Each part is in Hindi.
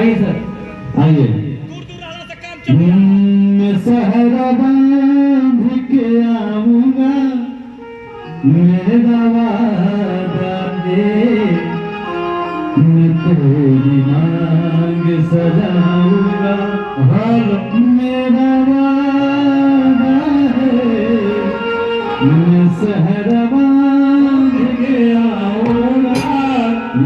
आइए सर, आइए। दूर दूर रहने से काम चल गया। मैं सहरा बांध के आऊंगा, मेरा वादा दे, मैं तेरी मांग सजाऊंगा, हर मेरा वादा है, मैं सहरा बांध के आऊंगा,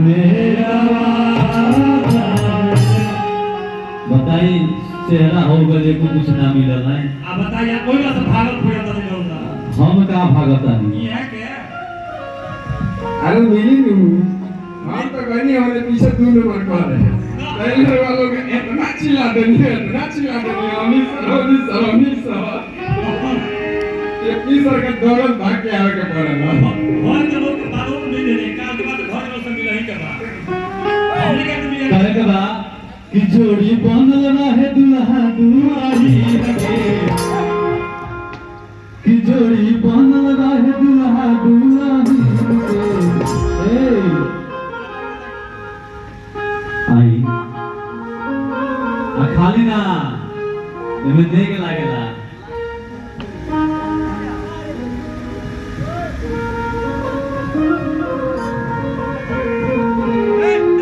मेरा वादा है। बताइए चेहरा हो गए को कुछ ना मिलल है। आप बताइए कोई बात भागल पूरा तो नहीं होता। हम का भागता नहीं। ये है क्या? अरे मिली नहीं, हम तो गनी हमारे पीछे 2 नंबर पर है। ट्रेलर वालों के इतना चिल्ला देनी, अमी सर ये की सर का दौलत भाग के आवे के पड़ेगा। घर के लोग के बालों को नहीं देने काल के बाद घर में संग नहीं करवा। हमने क्या मिले करे के बा कि जोड़ी बनल रहे दुल्हा दुआरी लगे, कि जोड़ी बनल रहे दुल्हा दुआरी लगे। आई आ खाली ना एमे देख लागेला।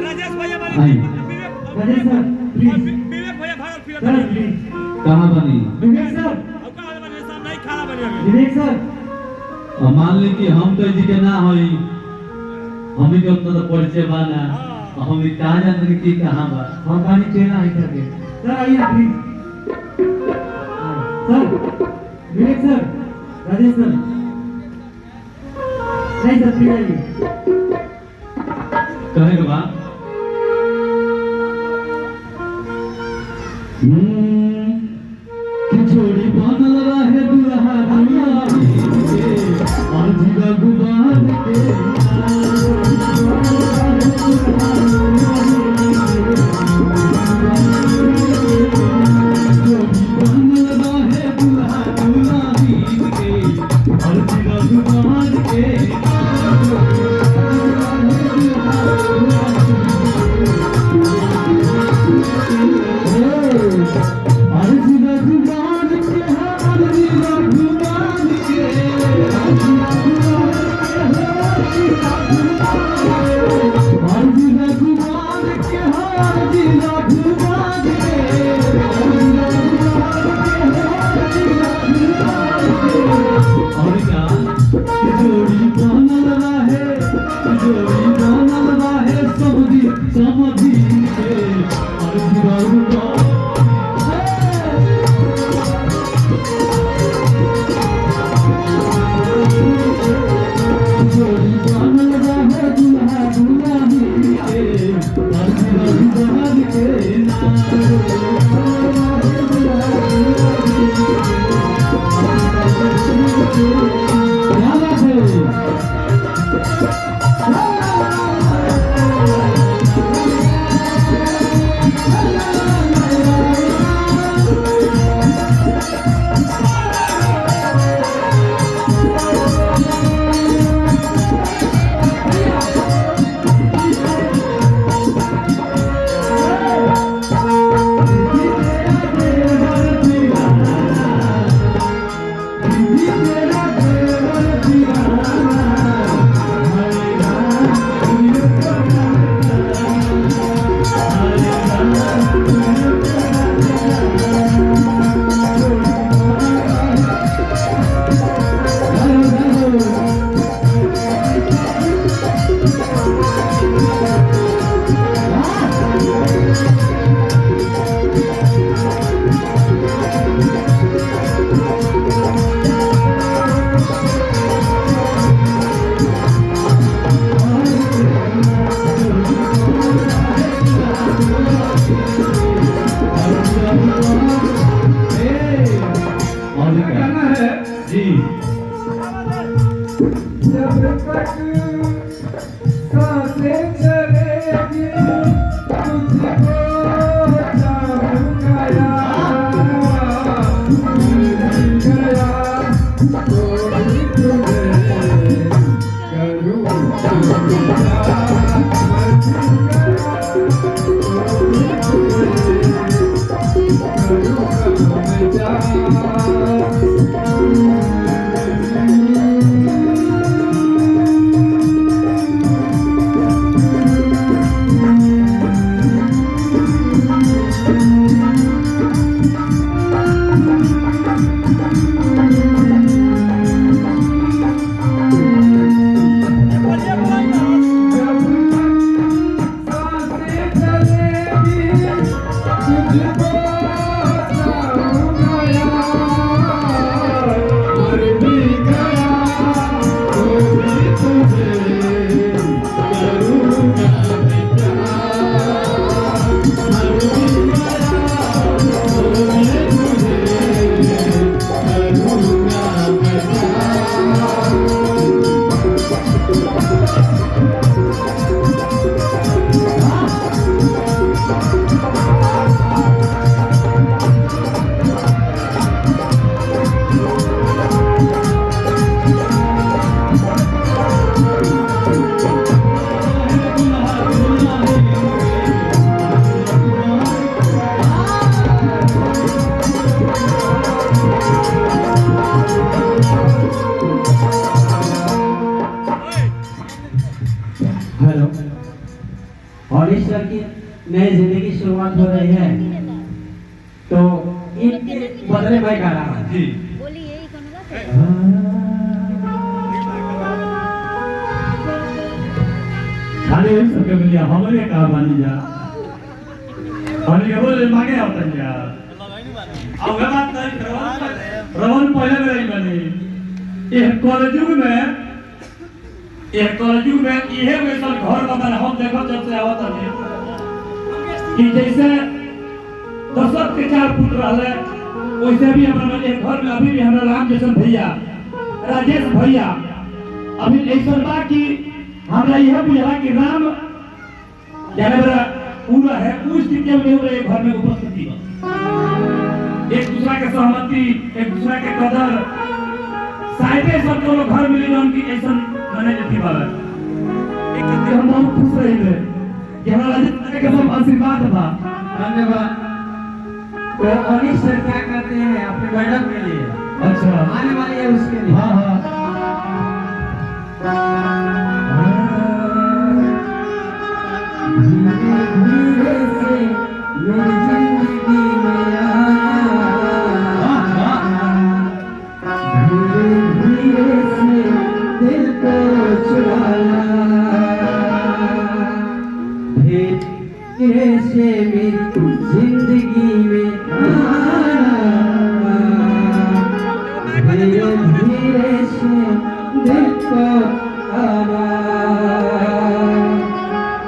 राजेश भैया आई। Rajesh sir, please. विवेक भैया भागल फिर सर प्लीज, कहाँ बनी? विवेक सर, अब का वाला मेरे सामने नहीं खाना बने अभी। विवेक सर, अब मान ली कि हम तो जी के ना होई, हम के उतना तो परिचय बा ना, हम कहाँ जानते कि कहाँ बा। हम पानी चेहरा ही करके। सर आइए ना please. Sir, Vivek sir, Rajesh sir, नहीं सर प्लीज आइए। कहे के बा कि जोड़ी बनल रहे दुल्हा दुआरी के, और जीवा गुबार के। जोड़ी बनल रहे दुल्हा दुआरी के, और जीवा गुबार के। अर्जी रघुमान के है, अर्जी रघुमान के, अर्जी रघुमान के है, अर्जी रघुमान के, और क्या जोड़ी बनल रहे, जोड़ी बनल रहे समझी समझी के, अर्जी रघुमान। जोड़ी बनल रहे दुल्हा दुल्हनी के, अर्जी रघुमान के नाम। क्या बात है? Thank you. हेलो। और इस साल की नई जिंदगी की शुरुआत हो रही है, तो इनके बदले मैं गा रहा हूँ। जी खाली वही सबके मिलिया हमारे कहा बानी जा और ये बोले मांगे होता है यार अब ये बात नहीं रवन पहले में नहीं बनी ये कॉलेज में ये वैसा घर बना हम देखो जब से आवत है कि जैसे दशरथ के 4 पुत्र रहले वैसे भी हमारा एक घर में अभी भी हमारा राम जैसन भैया राजेश भैया अभी ऐसा बा कि हमरा यह बुझला कि राम जानवर पूरा है उस स्थिति में हो रहे घर में उपस्थिति एक दूसरा के सहमति एक दूसरा के कदर शायद सब को घर मिली जौन की ऐसा मने जती वाला एक दिन हम बहुत खुश रहे कि हमारा राजेश के सब आशीर्वाद बा। धन्यवाद। तो अनिश सर क्या कहते हैं अपने मैडम के लिए? अच्छा आने वाली है उसके लिए। हाँ हाँ धीरे से मेरी जिंदगी में आना, धीरे से दिल को चुराना, धीरे से मेरी जिंदगी में आना, धीरे से दिल को आना।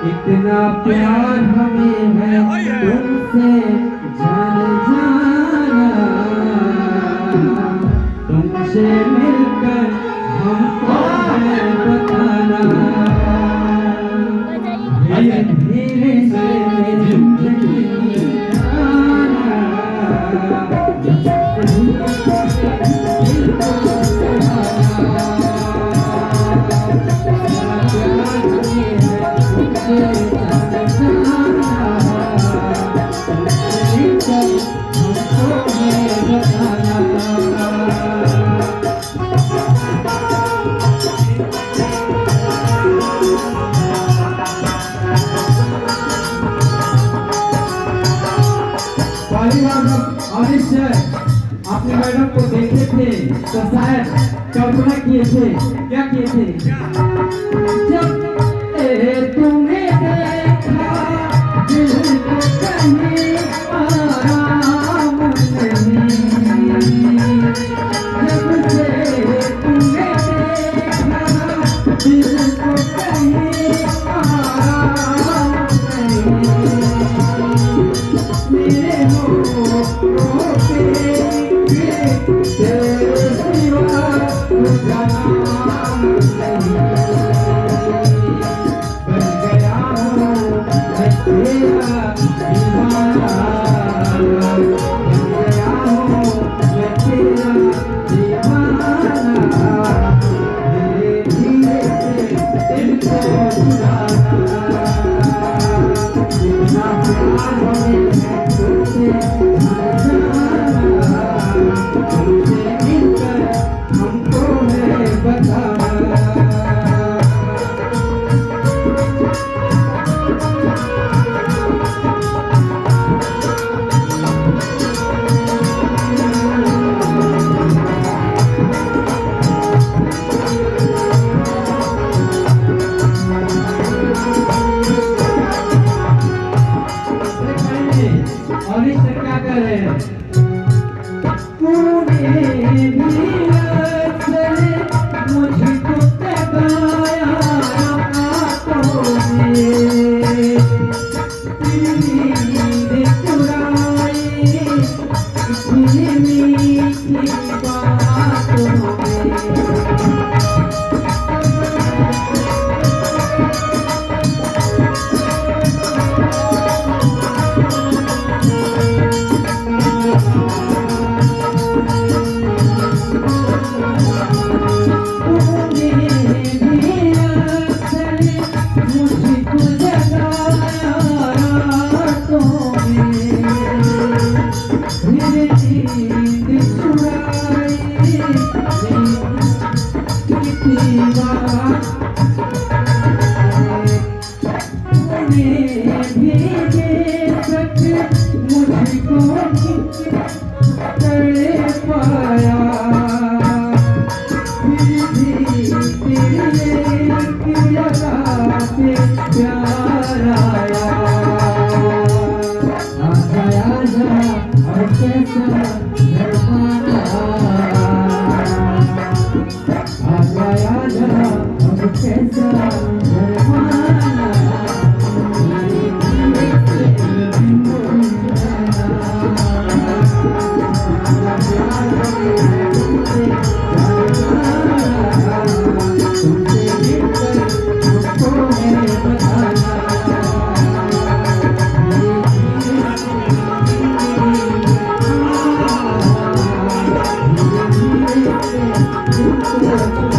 इतना प्यार हमें है तुमसे जान जाना, तुमसे मिलकर हमको है बताना, धीरे से मेरी जिंदगी आना, दिल को अपने मैडम को देखे थे तो शायद कल्पना किए थे, क्या किए थे? जब तुम्हें देखा दिल को कहीं आराम नहीं, जब से तुम्हें देखा दिल को कहीं आराम नहीं, मेरे होठों पे तेरे सिवा कुछ नाम नहीं, बन गया हूँ मैं तेरा दीवाना, बन गया हूँ मैं तेरा दीवाना, धीरे से दिल को चुराना, इतना प्यार हमें है तुमसे जाना, तुमसे मिलकर हमको है बताना। और इस क्या कर रहे हैं? तूने भी चले मुझको तकाया आंखों में, नींद चुराई इतनी मीठी बातों में। तुझसे प्यार आया। आजा आजा अब कैसा शर्माना, आजा आजा अब कैसा शर्माना, तुमसे मिलकर मुझको है बताना, धीरे धीरे